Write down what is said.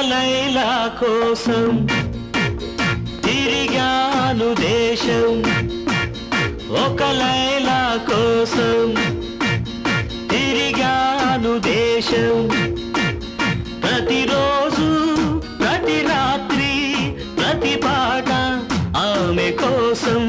లైలా కోసం తిరిగాను దేశం ఒక లైలా కోసం తిరిగాను దేశం ప్రతిరోజు ప్రతి రాత్రి ప్రతి పాట ఆమె కోసం